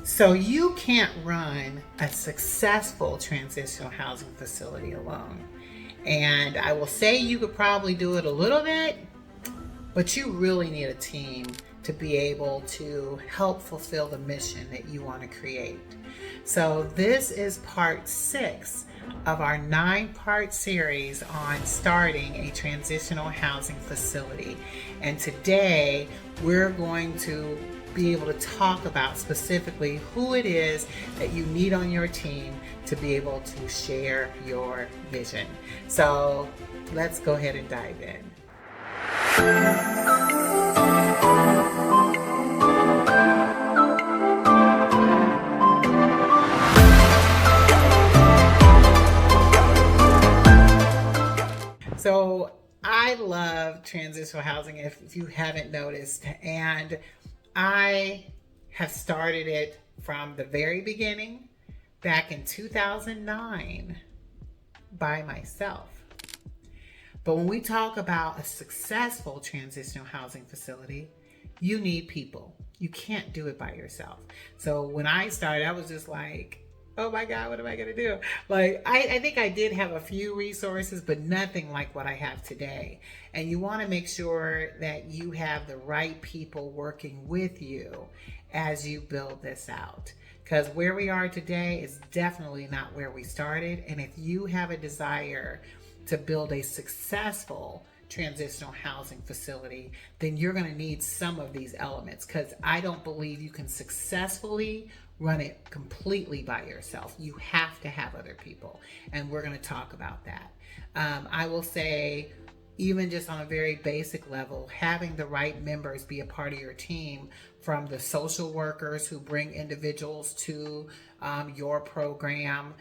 So you can't run a successful transitional housing facility alone. And I will say you could probably do it a little bit, but you really need a team to be able to help fulfill the mission that you want to create. So this is part 6 of our 9-part series on starting a transitional housing facility. And today we're going to be able to talk about specifically who it is that you need on your team to be able to share your vision. So let's go ahead and dive in. So I love transitional housing, if you haven't noticed, and I have started it from the very beginning back in 2009 by myself. But when we talk about a successful transitional housing facility, you need people. You can't do it by yourself. So when I started, I was just like, oh my God, what am I going to do? Like, I think I did have a few resources, but nothing like what I have today. And you want to make sure that you have the right people working with you as you build this out. Because where we are today is definitely not where we started. And if you have a desire to build a successful transitional housing facility, then you're going to need some of these elements, because I don't believe you can successfully run it completely by yourself. You have to have other people, and we're going to talk about that. I will say, even just on a very basic level, having the right members be a part of your team, from the social workers who bring individuals to your program,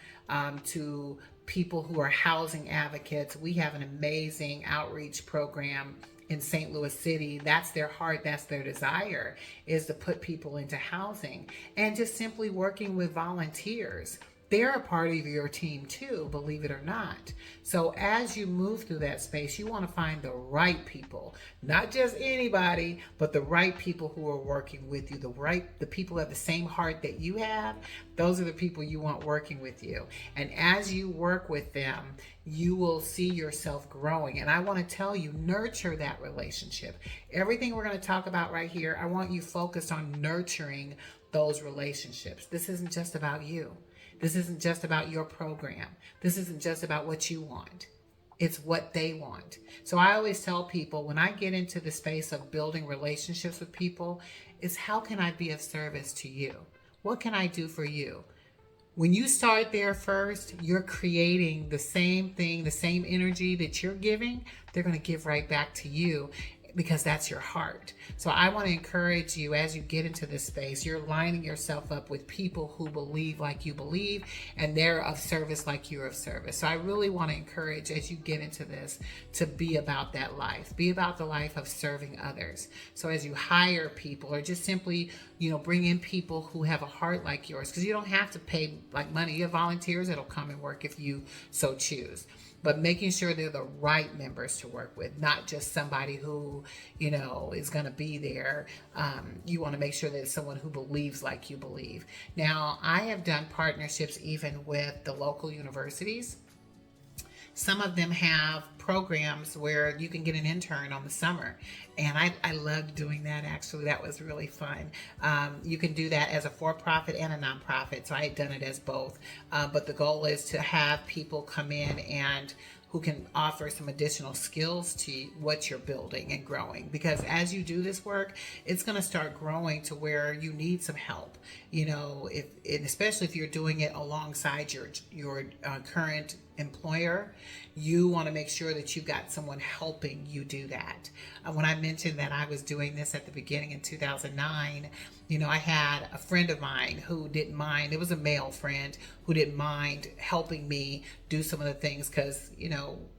to people who are housing advocates. We have an amazing outreach program in St. Louis City. That's their heart, that's their desire, is to put people into housing. And just simply working with volunteers. They're a part of your team too, believe it or not. So as you move through that space, you want to find the right people, not just anybody, but the right people who are working with you, the people who have the same heart that you have. Those are the people you want working with you. And as you work with them, you will see yourself growing. And I want to tell you, nurture that relationship. Everything we're going to talk about right here, I want you focused on nurturing those relationships. This isn't just about you. This isn't just about your program. This isn't just about what you want. It's what they want. So I always tell people, when I get into the space of building relationships with people, it's how can I be of service to you? What can I do for you? When you start there first, you're creating the same thing, the same energy that you're giving, they're going to give right back to you, because that's your heart. So I want to encourage you, as you get into this space, you're lining yourself up with people who believe like you believe, and they're of service like you're of service. So I really want to encourage, as you get into this, to be about that life. Be about the life of serving others. So as you hire people, or just simply, bring in people who have a heart like yours, because you don't have to pay like money. You have volunteers that'll come and work if you so choose. But making sure they're the right members to work with, not just somebody who, is going to be there. You want to make sure that it's someone who believes like you believe. Now, I have done partnerships even with the local universities. Some of them have programs where you can get an intern on the summer. And I loved doing that, actually. That was really fun. You can do that as a for-profit and a nonprofit. So I had done it as both. But the goal is to have people come in and who can offer some additional skills to what you're building and growing. Because as you do this work, it's going to start growing to where you need some help. Especially if you're doing it alongside your current employer, you want to make sure that you've got someone helping you do that. When I mentioned that I was doing this at the beginning in 2009, I had a friend of mine who didn't mind. It was a male friend who didn't mind helping me do some of the things, because,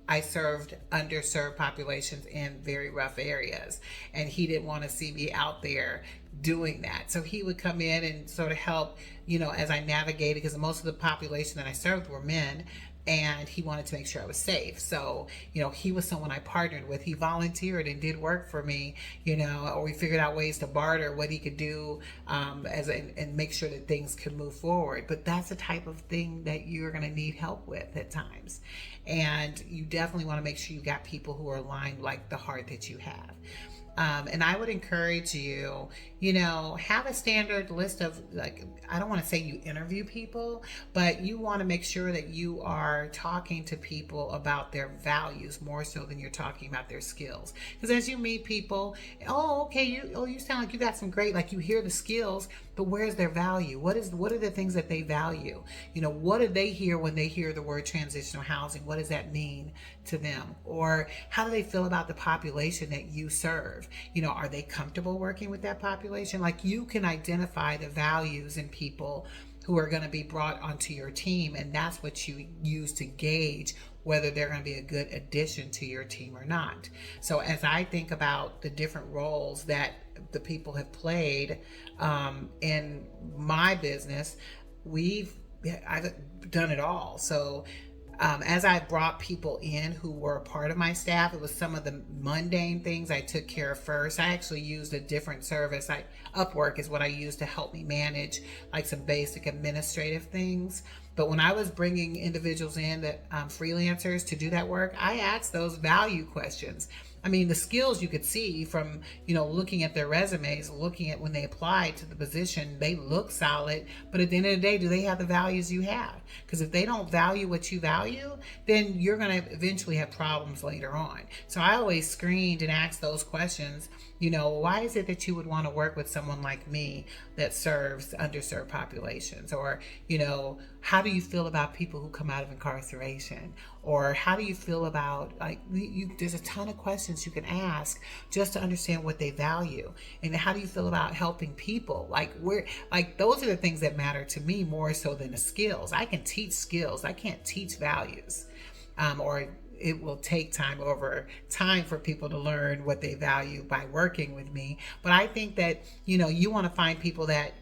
I served underserved populations in very rough areas, and he didn't want to see me out there doing that. So he would come in and sort of help, as I navigated, because most of the population that I served were men. and he wanted to make sure I was safe. So, he was someone I partnered with. He volunteered and did work for me, or we figured out ways to barter what he could do, and make sure that things could move forward. But that's the type of thing that you're going to need help with at times. And you definitely want to make sure you got people who are aligned like the heart that you have. And I would encourage you, have a standard list of, like, I don't want to say you interview people, but you want to make sure that you are talking to people about their values more so than you're talking about their skills. Because as you meet people, okay, you sound like you got some great, like, you hear the skills, but where's their value? What are the things that they value? What do they hear when they hear the word transitional housing? What does that mean to them? Or how do they feel about the population that you serve? Are they comfortable working with that population? Like, you can identify the values in people who are going to be brought onto your team, and that's what you use to gauge whether they're going to be a good addition to your team or not. So as I think about the different roles that the people have played in my business, I've done it all. So as I brought people in who were a part of my staff, it was some of the mundane things I took care of first. I actually used a different service. Upwork is what I used to help me manage, like, some basic administrative things. But when I was bringing individuals in, that freelancers, to do that work, I asked those value questions. I mean, the skills you could see from, looking at their resumes, looking at when they applied to the position, they look solid. But at the end of the day, do they have the values you have? Because if they don't value what you value, then you're going to eventually have problems later on. So I always screened and asked those questions. Why is it that you would want to work with someone like me that serves underserved populations? Or, how do you feel about people who come out of incarceration? Or how do you feel about, like, there's a ton of questions you can ask just to understand what they value. And how do you feel about helping people? Those are the things that matter to me more so than the skills. I can teach skills. I can't teach values. Or it will take time for people to learn what they value by working with me. But I think that, you want to find people that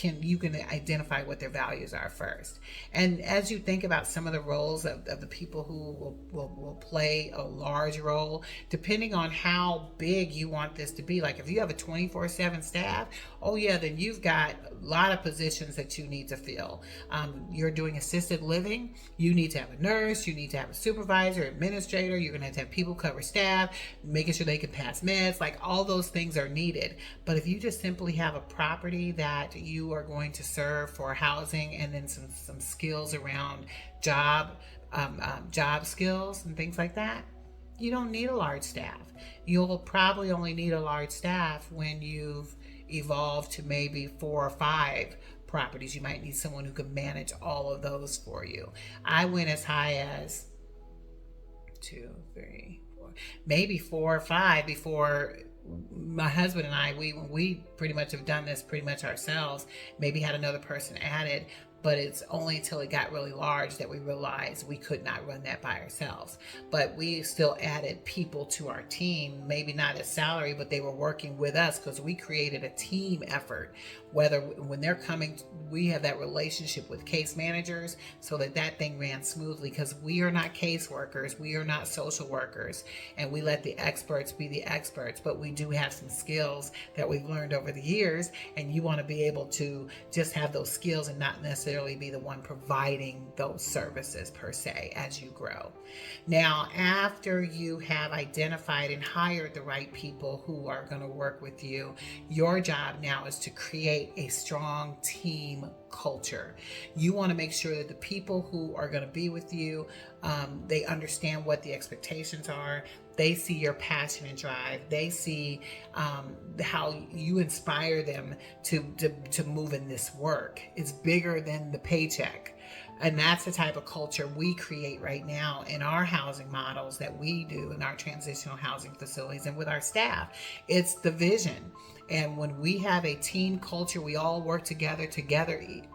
you can identify what their values are first. And as you think about some of the roles of the people who will play a large role, depending on how big you want this to be, like if you have a 24/7 staff, then you've got a lot of positions that you need to fill. You're doing assisted living, you need to have a nurse, you need to have a supervisor, administrator, you're going to have people cover staff, making sure they can pass meds, like all those things are needed. But if you just simply have a property that you are going to serve for housing, and then some skills around job skills and things like that, you don't need a large staff. You'll probably only need a large staff when you've evolved to maybe 4 or 5 properties. You might need someone who can manage all of those for you. I went as high as 2, 3, 4, maybe 4 or 5 before my husband and I, we pretty much have done this pretty much ourselves, maybe had another person added, but it's only until it got really large that we realized we could not run that by ourselves. But we still added people to our team, maybe not as salary, but they were working with us because we created a team effort. Whether when they're coming, we have that relationship with case managers so that thing ran smoothly, because we are not caseworkers, we are not social workers, and we let the experts be the experts, but we do have some skills that we've learned over the years, and you want to be able to just have those skills and not necessarily be the one providing those services per se as you grow. Now, after you have identified and hired the right people who are going to work with you, your job now is to create a strong team culture. You want to make sure that the people who are going to be with you, they understand what the expectations are. They see your passion and drive. They see how you inspire them to move in this work. It's bigger than the paycheck. And that's the type of culture we create right now in our housing models that we do in our transitional housing facilities and with our staff. It's the vision. And when we have a team culture, we all work together.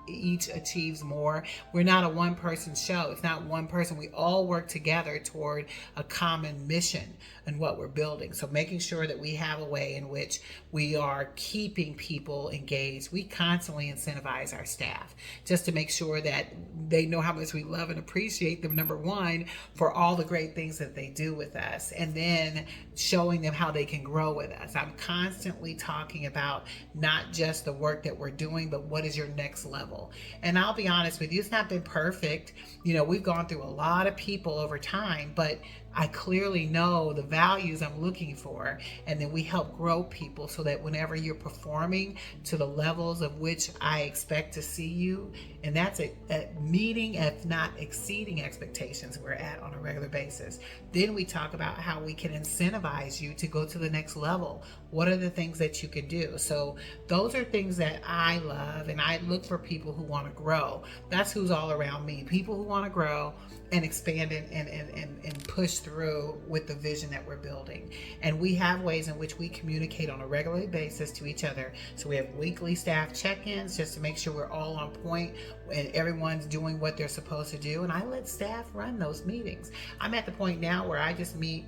Each achieves more. We're not a one person show. It's not one person. We all work together toward a common mission and what we're building. So making sure that we have a way in which we are keeping people engaged. We constantly incentivize our staff just to make sure that they know how much we love and appreciate them, number one, for all the great things that they do with us, and then showing them how they can grow with us. I'm constantly talking about not just the work that we're doing, but what is your next level. And I'll be honest with you, it's not been perfect. We've gone through a lot of people over time, but I clearly know the values I'm looking for, and then we help grow people so that whenever you're performing to the levels of which I expect to see you, and that's a meeting, if not exceeding expectations we're at on a regular basis, then we talk about how we can incentivize you to go to the next level. What are the things that you can do? So those are things that I love, and I look for people who want to grow. That's who's all around me, people who want to grow and expand and push through with the vision that we're building. And we have ways in which we communicate on a regular basis to each other. So we have weekly staff check-ins just to make sure we're all on point and everyone's doing what they're supposed to do. And I let staff run those meetings. I'm at the point now where I just meet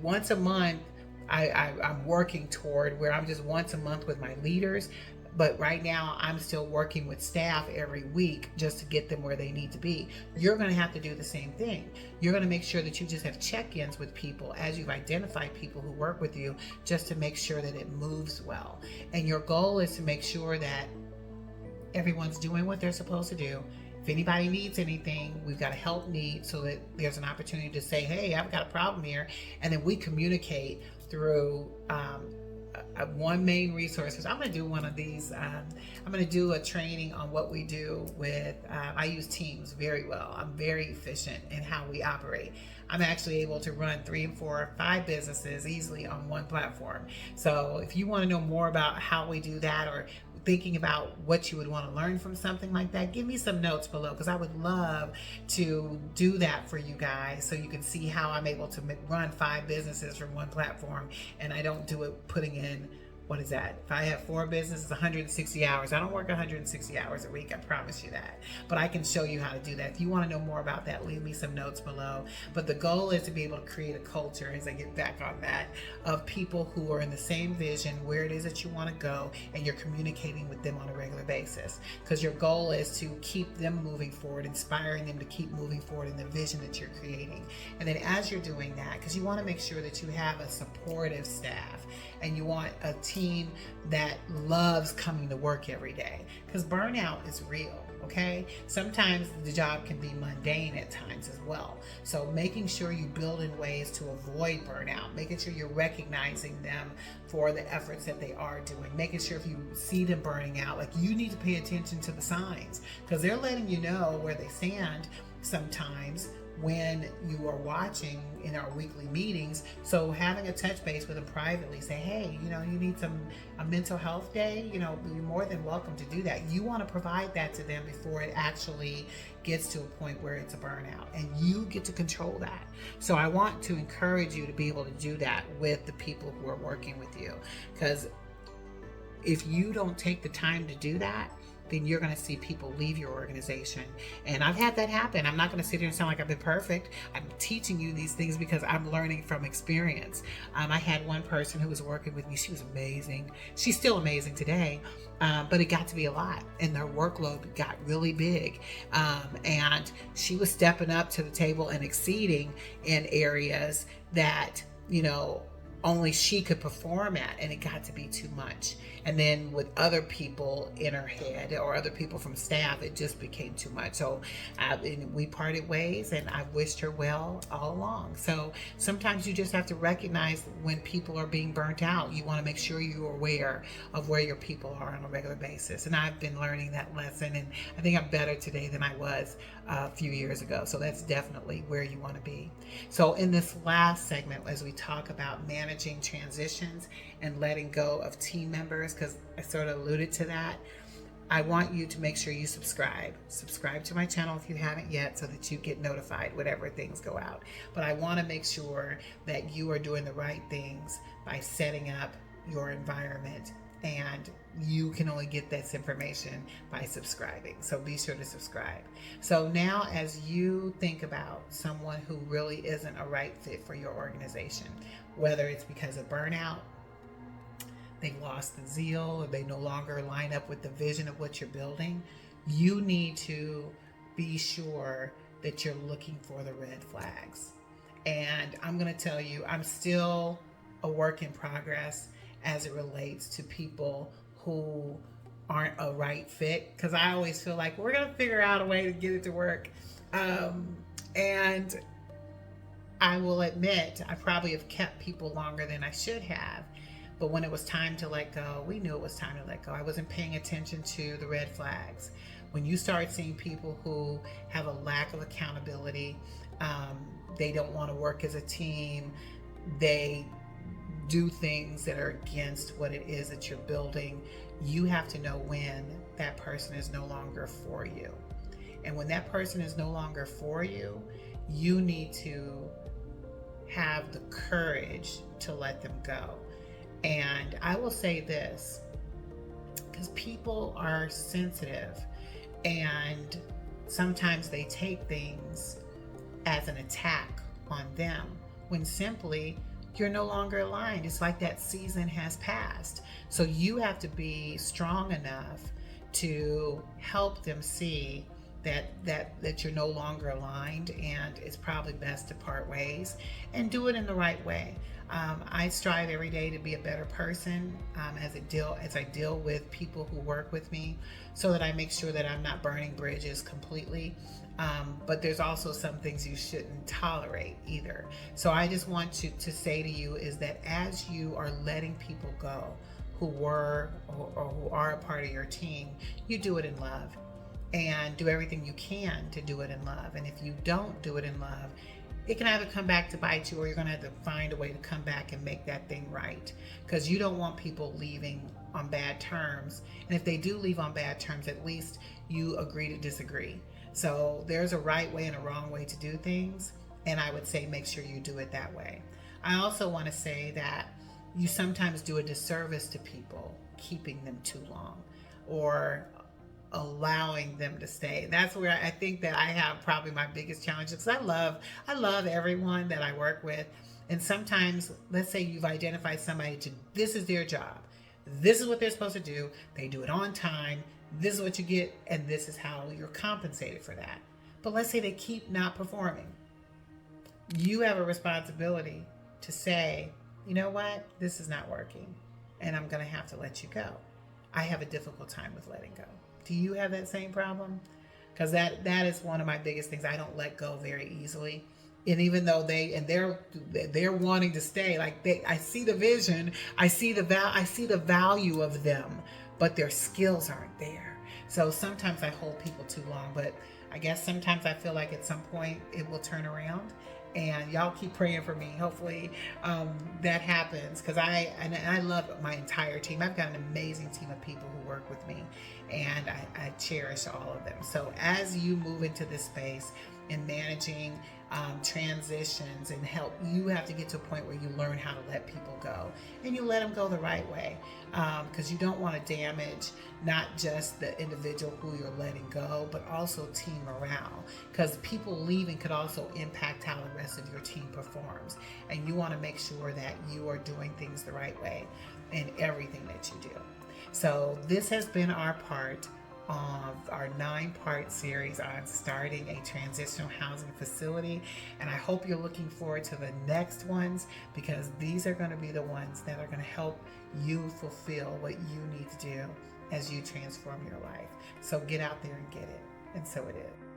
once a month. I'm working toward where I'm just once a month with my leaders. But right now, I'm still working with staff every week just to get them where they need to be. You're going to have to do the same thing. You're going to make sure that you just have check-ins with people as you've identified people who work with you, just to make sure that it moves well. And your goal is to make sure that everyone's doing what they're supposed to do. If anybody needs anything, we've got a help need so that there's an opportunity to say, hey, I've got a problem here. And then we communicate through one main resource. I'm going to do one of these. I'm going to do a training on what we do with, I use Teams very well. I'm very efficient in how we operate. I'm actually able to run 3, 4, 5 businesses easily on one platform. So if you want to know more about how we do that, or thinking about what you would want to learn from something like that, give me some notes below, because I would love to do that for you guys so you can see how I'm able to run 5 businesses from one platform, and I don't do it putting in, what is that? If I have 4 businesses, 160 hours. I don't work 160 hours a week, I promise you that. But I can show you how to do that. If you want to know more about that, leave me some notes below. But the goal is to be able to create a culture, as I get back on that, of people who are in the same vision, where it is that you want to go, and you're communicating with them on a regular basis. Because your goal is to keep them moving forward, inspiring them to keep moving forward in the vision that you're creating. And then as you're doing that, because you want to make sure that you have a supportive staff, and you want a team that loves coming to work every day, because burnout is real. Okay, sometimes the job can be mundane at times as well. So making sure you build in ways to avoid burnout, making sure you're recognizing them for the efforts that they are doing, making sure if you see them burning out, like, you need to pay attention to the signs, because they're letting you know where they stand sometimes when you are watching in our weekly meetings. So having a touch base with them privately, say, hey, you need a mental health day, you're more than welcome to do that. You want to provide that to them before it actually gets to a point where it's a burnout, and you get to control that. So I want to encourage you to be able to do that with the people who are working with you, because if you don't take the time to do that, then you're going to see people leave your organization. And I've had that happen. I'm not going to sit here and sound like I've been perfect. I'm teaching you these things because I'm learning from experience. I had one person who was working with me. She was amazing. She's still amazing today, but it got to be a lot, and their workload got really big. And she was stepping up to the table and exceeding in areas that, only she could perform at, and it got to be too much. And then with other people in her head, or other people from staff, it just became too much. So we parted ways, and I've wished her well all along. So sometimes you just have to recognize when people are being burnt out. You want to make sure you're aware of where your people are on a regular basis. And I've been learning that lesson, and I think I'm better today than I was a few years ago. So that's definitely where you want to be. So in this last segment, as we talk about managing transitions and letting go of team members, because I sort of alluded to that, I want you to make sure you subscribe to my channel if you haven't yet, so that you get notified whenever things go out. But I want to make sure that you are doing the right things by setting up your environment, and you can only get this information by subscribing. So be sure to subscribe. So now, as you think about someone who really isn't a right fit for your organization, whether it's because of burnout, they've lost the zeal, or they no longer line up with the vision of what you're building, you need to be sure that you're looking for the red flags. And I'm going to tell you, I'm still a work in progress as it relates to people who aren't a right fit, because I always feel like we're going to figure out a way to get it to work. And I will admit, I probably have kept people longer than I should have. But when it was time to let go, we knew it was time to let go. I wasn't paying attention to the red flags. When you start seeing people who have a lack of accountability, they don't want to work as a team, they do things that are against what it is that you're building, you have to know when that person is no longer for you. And when that person is no longer for you, you need to have the courage to let them go. And I will say this, because people are sensitive, and sometimes they take things as an attack on them, when simply you're no longer aligned. It's like that season has passed. So you have to be strong enough to help them see that you're no longer aligned, and it's probably best to part ways and do it in the right way. I strive every day to be a better person as I deal with people who work with me, so that I make sure that I'm not burning bridges completely. But there's also some things you shouldn't tolerate either. So I just want to say to you is that as you are letting people go who were or who are a part of your team, you do it in love, and do everything you can to do it in love. And if you don't do it in love, it can either come back to bite you, or you're going to have to find a way to come back and make that thing right, because you don't want people leaving on bad terms. And if they do leave on bad terms, at least you agree to disagree. So there's a right way and a wrong way to do things, and I would say make sure you do it that way. I also want to say that you sometimes do a disservice to people keeping them too long, or allowing them to stay. That's where I think that I have probably my biggest challenge, because I love everyone that I work with. And sometimes, let's say you've identified somebody this is their job, this is what they're supposed to do, they do it on time, this is what you get, and this is how you're compensated for that. But let's say they keep not performing. You have a responsibility to say, you know what, this is not working, and I'm going to have to let you go. I have a difficult time with letting go. Do you have that same problem? Because that is one of my biggest things. I don't let go very easily. And even though they're wanting to stay, I see the vision, I see the value of them, but their skills aren't there. So sometimes I hold people too long, but I guess sometimes I feel like at some point it will turn around. And y'all keep praying for me. Hopefully that happens, because I love my entire team. I've got an amazing team of people who work with me, and I cherish all of them. So as you move into this space in managing transitions and help, you have to get to a point where you learn how to let people go, and you let them go the right way, because you don't want to damage not just the individual who you're letting go, but also team morale, because people leaving could also impact how the rest of your team performs, and you want to make sure that you are doing things the right way in everything that you do. So this has been our part of our 9-part series on starting a transitional housing facility, and I hope you're looking forward to the next ones, because these are going to be the ones that are going to help you fulfill what you need to do as you transform your life. So get out there and get it, and so it is.